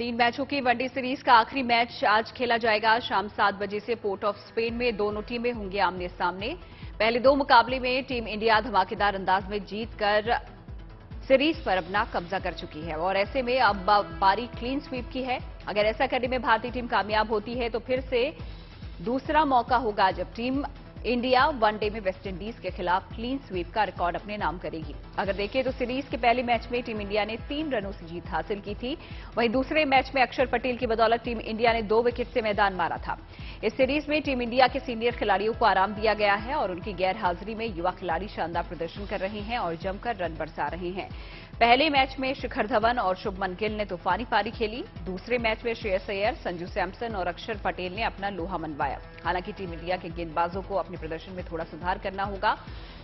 3 मैचों की one day series का आखिरी मैच आज खेला जाएगा। शाम 7 बजे से पोर्ट ऑफ स्पेन में दोनों टीमें होंगी आमने सामने। पहले 2 मुकाबले में टीम इंडिया धमाकेदार अंदाज में जीतकर सीरीज पर अपना कब्जा कर चुकी है और ऐसे में अब बारी क्लीन स्वीप की है। अगर ऐसा करने में भारतीय टीम कामयाब होती है तो फिर से दूसरा मौका होगा जब टीम इंडिया वनडे में वेस्टइंडीज के खिलाफ क्लीन स्वीप का रिकॉर्ड अपने नाम करेगी। अगर देखें तो सीरीज के पहले मैच में टीम इंडिया ने 3 रनों से जीत हासिल की थी। वहीं दूसरे मैच में अक्षर पटेल की बदौलत टीम इंडिया ने 2 विकेट से मैदान मारा था। इस सीरीज में टीम इंडिया के सीनियर खिलाड़ियों को आराम दिया गया है और उनकी गैर हाजिरी में युवा खिलाड़ी शानदार प्रदर्शन कर रहे हैं और जमकर रन बरसा रहे हैं। पहले मैच में शिखर धवन और शुभमन गिल ने तूफानी पारी खेली। दूसरे मैच में श्रेयस अय्यर, संजू सैमसन और अक्षर पटेल ने अपना लोहा मनवाया। हालांकि टीम इंडिया के गेंदबाजों को अपने प्रदर्शन में थोड़ा सुधार करना होगा।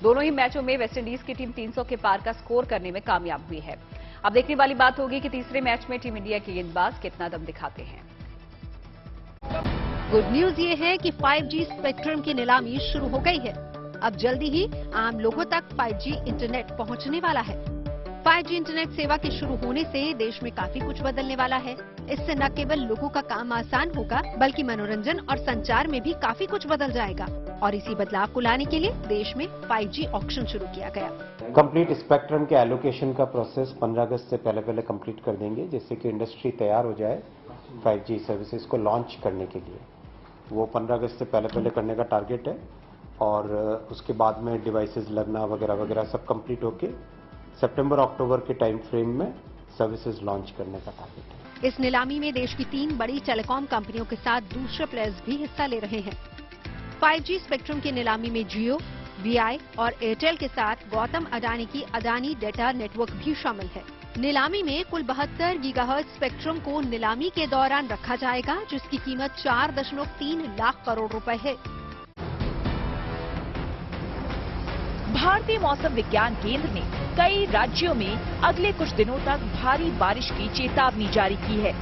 दोनों ही मैचों में वेस्टइंडीज की टीम 300 के पार का स्कोर करने में कामयाब हुई है। अब देखने वाली बात होगी कि तीसरे मैच में टीम इंडिया के गेंदबाज कितना दम दिखाते हैं। गुड न्यूज ये है कि 5G स्पेक्ट्रम की नीलामी शुरू हो गई है। अब जल्दी ही आम लोगों तक 5G इंटरनेट पहुंचने वाला है। 5G इंटरनेट सेवा के शुरू होने से देश में काफी कुछ बदलने वाला है। इससे न केवल लोगों का काम आसान होगा बल्कि मनोरंजन और संचार में भी काफी कुछ बदल जाएगा। और इसी बदलाव को लाने के लिए देश में 5G ऑक्शन शुरू किया गया। कंप्लीट स्पेक्ट्रम के एलोकेशन का प्रोसेस 15 अगस्त से पहले कंप्लीट कर देंगे, जिससे कि इंडस्ट्री तैयार हो जाए 5G सर्विसेज को लॉन्च करने के लिए। वो 15 अगस्त से पहले करने का टारगेट है और उसके बाद में डिवाइसेस लगना वगैरह वगैरह सब कंप्लीट होके सितंबर-अक्टूबर के टाइम फ्रेम में सर्विसेज लॉन्च करने का टारगेट है। इस नीलामी में देश की 3 बड़ी टेलीकॉम कंपनियों के साथ दूसरे प्लेयर्स भी हिस्सा ले रहे हैं। 5G स्पेक्ट्रम की नीलामी में जियो, VI और एयरटेल के साथ गौतम अडानी की अडानी डेटा नेटवर्क भी शामिल है। नीलामी में कुल 72 गीगाहर्ट्ज स्पेक्ट्रम को नीलामी के दौरान रखा जाएगा, जिसकी कीमत 4.3 लाख करोड़ रुपए है। भारतीय मौसम विज्ञान केंद्र ने कई राज्यों में अगले कुछ दिनों तक भारी बारिश की चेतावनी जारी की है।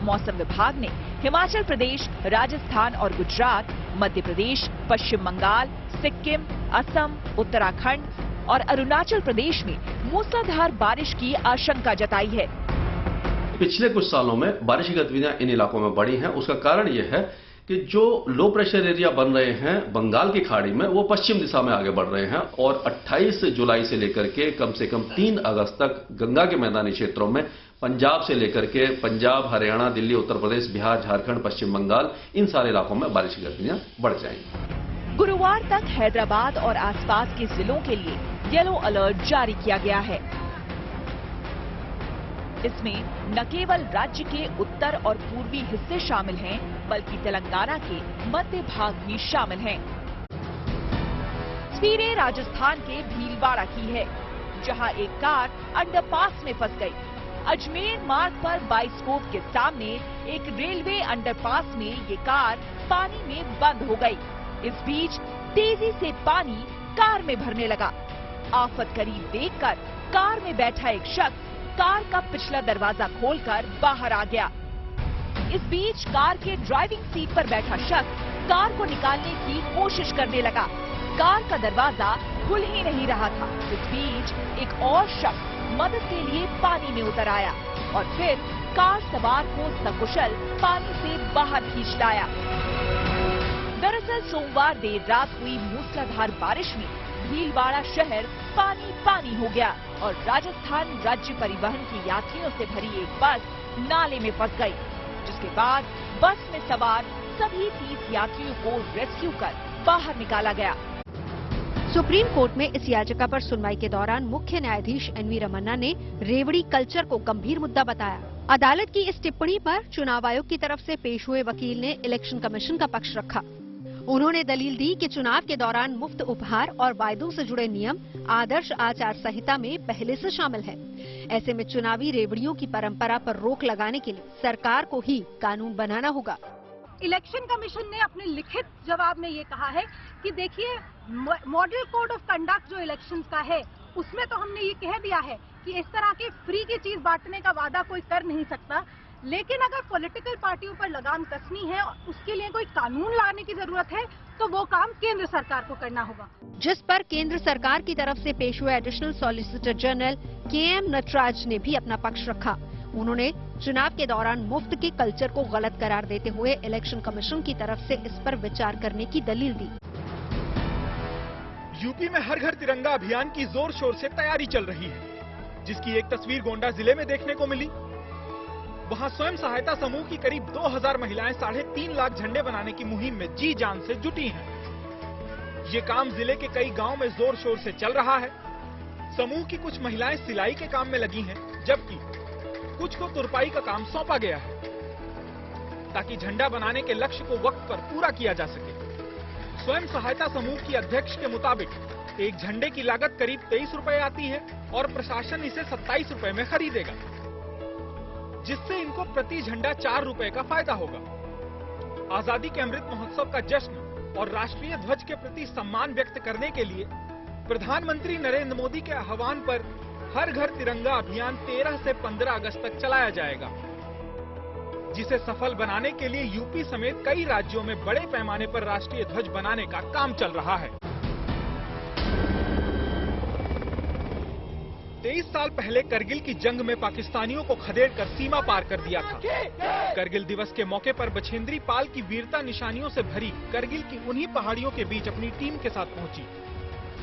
मौसम विभाग ने हिमाचल प्रदेश, राजस्थान और गुजरात, मध्य प्रदेश, पश्चिम बंगाल, सिक्किम, असम, उत्तराखंड और अरुणाचल प्रदेश में मूसलाधार बारिश की आशंका जताई है। पिछले कुछ सालों में बारिश की गतिविधियां इन इलाकों में बढ़ी हैं। उसका कारण यह है कि जो लो प्रेशर एरिया बन रहे हैं बंगाल की खाड़ी में, वो पश्चिम दिशा में आगे बढ़ रहे हैं और 28 जुलाई से लेकर के कम से कम 3 अगस्त तक गंगा के मैदानी क्षेत्रों में पंजाब से लेकर के पंजाब, हरियाणा, दिल्ली, उत्तर प्रदेश, बिहार, झारखंड, पश्चिम बंगाल, इन सारे इलाकों में बारिश की गतिविधियां बढ़ जाएंगी। गुरुवार तक हैदराबाद और आसपास के जिलों के लिए येलो अलर्ट जारी किया गया है। इसमें न केवल राज्य के उत्तर और पूर्वी हिस्से शामिल हैं, बल्कि तेलंगाना के मध्य भाग भी शामिल हैं। तस्वीरें राजस्थान के भीलवाड़ा की है, जहां एक कार अंडरपास में फंस गई। अजमेर मार्ग पर बाइस्कोप के सामने एक रेलवे अंडरपास में ये कार पानी में बंद हो गई। इस बीच तेजी से पानी कार में भरने लगा। आफत करीब देखकर कार में बैठा एक शख्स कार का पिछला दरवाजा खोलकर बाहर आ गया। इस बीच कार के ड्राइविंग सीट पर बैठा शख्स कार को निकालने की कोशिश करने लगा। कार का दरवाजा खुल ही नहीं रहा था। इस बीच एक और शख्स मदद के लिए पानी में उतर आया और फिर कार सवार को सकुशल पानी से बाहर खींच लाया। दरअसल सोमवार देर रात हुई मूसलाधार बारिश में भीलवाड़ा शहर पानी पानी हो गया और राजस्थान राज्य परिवहन की यात्रियों से भरी एक बस नाले में फंस गई, जिसके बाद बस में सवार सभी 30 यात्रियों को रेस्क्यू कर बाहर निकाला गया। सुप्रीम कोर्ट में इस याचिका पर सुनवाई के दौरान मुख्य न्यायाधीश NV रमन्ना ने रेवड़ी कल्चर को गंभीर मुद्दा बताया। अदालत की इस टिप्पणी पर चुनाव आयोग की तरफ से पेश हुए वकील ने इलेक्शन कमीशन का पक्ष रखा। उन्होंने दलील दी कि चुनाव के दौरान मुफ्त उपहार और वायदों से जुड़े नियम आदर्श आचार संहिता में पहले से शामिल है। ऐसे में चुनावी रेवड़ियों की परंपरा पर रोक लगाने के लिए सरकार को ही कानून बनाना होगा। इलेक्शन कमीशन ने अपने लिखित जवाब में ये कहा है कि देखिए, मॉडल कोड ऑफ कंडक्ट जो इलेक्शंस का है उसमें तो हमने ये कह दिया है कि इस तरह के फ्री की चीज बांटने का वादा कोई कर नहीं सकता, लेकिन अगर पॉलिटिकल पार्टियों पर लगाम कसनी है और उसके लिए कोई कानून लाने की जरूरत है तो वो काम केंद्र सरकार को करना होगा। जिस पर केंद्र सरकार की तरफ से पेश हुए additional solicitor general KM Nataraj ने भी अपना पक्ष रखा। उन्होंने चुनाव के दौरान मुफ्त के कल्चर को गलत करार देते हुए इलेक्शन कमीशन की तरफ से इस पर विचार करने की दलील दी। यूपी में हर घर तिरंगा अभियान की जोर शोर से तैयारी चल रही है, जिसकी एक तस्वीर गोंडा जिले में देखने को मिली। वहां स्वयं सहायता समूह की करीब 2000 महिलाएं 3.5 लाख झंडे बनाने की मुहिम में जी जान से जुटी हैं। ये काम जिले के कई गांव में जोर शोर से चल रहा है। समूह की कुछ महिलाएं सिलाई के काम में लगी हैं, जबकि कुछ को तुरपाई का काम सौंपा गया है, ताकि झंडा बनाने के लक्ष्य को वक्त पर पूरा किया जा सके। स्वयं सहायता समूह की अध्यक्ष के मुताबिक एक झंडे की लागत करीब 23 रुपए आती है और प्रशासन इसे 27 रुपए में खरीदेगा, जिससे इनको प्रति झंडा 4 रुपए का फायदा होगा। आजादी के अमृत महोत्सव का जश्न और राष्ट्रीय ध्वज के प्रति सम्मान व्यक्त करने के लिए प्रधानमंत्री नरेंद्र मोदी के आह्वान पर हर घर तिरंगा अभियान 13 से 15 अगस्त तक चलाया जाएगा, जिसे सफल बनाने के लिए यूपी समेत कई राज्यों में बड़े पैमाने पर राष्ट्रीय ध्वज बनाने का काम चल रहा है। 23 साल पहले करगिल की जंग में पाकिस्तानियों को खदेड़कर सीमा पार कर दिया था। करगिल दिवस के मौके पर बछेंद्री पाल की वीरता निशानियों से भरी करगिल की उन्हीं पहाड़ियों के बीच अपनी टीम के साथ पहुंची।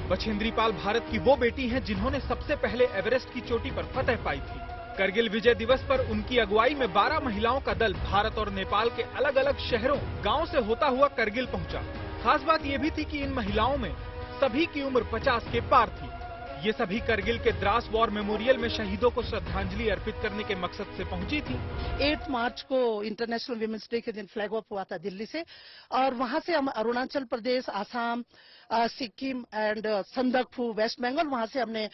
बछेंद्री पाल भारत की वो बेटी हैं जिन्होंने सबसे पहले एवरेस्ट की चोटी पर फतह पाई थी। करगिल विजय दिवस पर उनकी अगुवाई में 12 महिलाओं का दल भारत और नेपाल के अलग अलग शहरों, गांव से होता हुआ करगिल पहुंचा। खास बात यह भी थी कि इन महिलाओं में सभी की उम्र 50 के पार थी। ये सभी करगिल के द्रास वॉर मेमोरियल में शहीदों को श्रद्धांजलि अर्पित करने के मकसद से पहुंची थी। 8 मार्च को इंटरनेशनल वीमेंस डे के दिन फ्लैग ऑफ हुआ था दिल्ली से, और वहां से हम अरुणाचल प्रदेश, आसाम, सिक्किम एंड संदकफू, वेस्ट बंगाल, वहां से हमने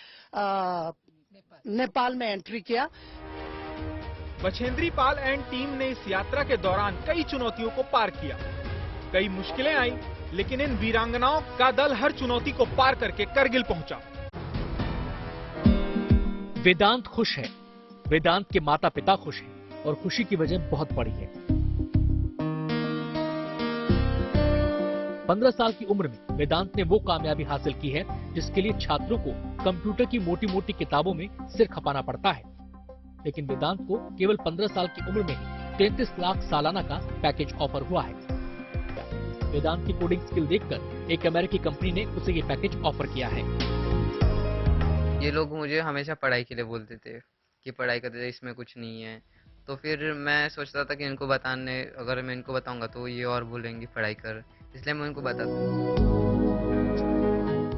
नेपाल में एंट्री किया। बछेंद्री पाल एंड टीम ने इस यात्रा के दौरान कई चुनौतियों को पार किया। कई मुश्किलें आई, लेकिन इन वीरांगनाओं का दल हर चुनौती को पार करके करगिल पहुंचा। वेदांत खुश है, वेदांत के माता पिता खुश हैं और खुशी की वजह बहुत बड़ी है। 15 साल की उम्र में वेदांत ने वो कामयाबी हासिल की है जिसके लिए छात्रों को कंप्यूटर की मोटी मोटी किताबों में सिर खपाना पड़ता है, लेकिन वेदांत को केवल 15 साल की उम्र में ही 33 लाख सालाना का पैकेज ऑफर हुआ है। वेदांत की कोडिंग स्किल देखकर एक अमेरिकी कंपनी ने उसे ये पैकेज ऑफर किया है। ये लोग मुझे हमेशा पढ़ाई के लिए बोलते थे कि पढ़ाई करते, इसमें कुछ नहीं है। तो फिर मैं सोचता था कि इनको बताने, अगर मैं इनको बताऊंगा तो ये और बोलेंगे पढ़ाई कर, इसलिए मैं उनको बताता।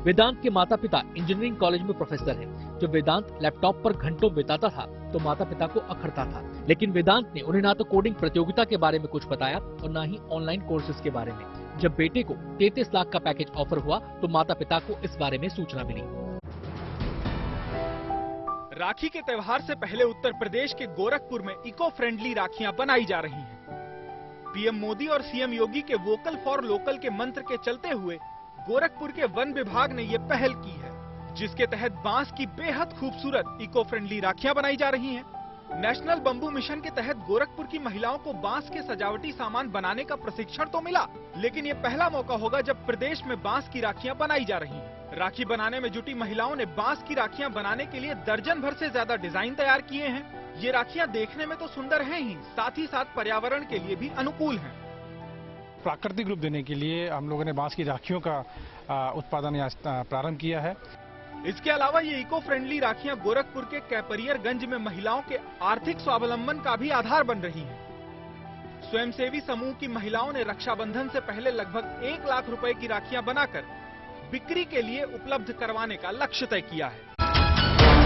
वेदांत के माता पिता इंजीनियरिंग कॉलेज में प्रोफेसर हैं। जब वेदांत लैपटॉप पर घंटों बिताता था तो माता पिता को अखरता था, लेकिन वेदांत ने उन्हें ना तो कोडिंग प्रतियोगिता के बारे में कुछ बताया और ना ही ऑनलाइन कोर्सेज के बारे में। जब बेटे को 33 लाख का पैकेज ऑफर हुआ तो माता पिता को इस बारे में सूचना मिली। राखी के त्योहार से पहले उत्तर प्रदेश के गोरखपुर में इको फ्रेंडली राखियां बनाई जा रही हैं। पीएम मोदी और सीएम योगी के वोकल फॉर लोकल के मंत्र के चलते हुए गोरखपुर के वन विभाग ने ये पहल की है, जिसके तहत बांस की बेहद खूबसूरत इको फ्रेंडली राखियां बनाई जा रही हैं। नेशनल बम्बू मिशन के तहत गोरखपुर की महिलाओं को बांस के सजावटी सामान बनाने का प्रशिक्षण तो मिला, लेकिन ये पहला मौका होगा जब प्रदेश में बांस की राखियां बनाई जा रही हैं। राखी बनाने में जुटी महिलाओं ने बांस की राखियां बनाने के लिए दर्जन भर से ज्यादा डिजाइन तैयार किए हैं। ये राखियां देखने में तो सुंदर हैं ही, साथ ही साथ पर्यावरण के लिए भी अनुकूल हैं। प्राकृतिक रूप देने के लिए हम लोगों ने बांस की राखियों का उत्पादन प्रारंभ किया है। इसके अलावा ये इको फ्रेंडली राखियां गोरखपुर के कैपरियरगंज में महिलाओं के आर्थिक स्वावलंबन का भी आधार बन रही हैं। स्वयंसेवी समूह की महिलाओं ने रक्षाबंधन से पहले लगभग 1 लाख रुपए की राखियां बनाकर बिक्री के लिए उपलब्ध करवाने का लक्ष्य तय किया है।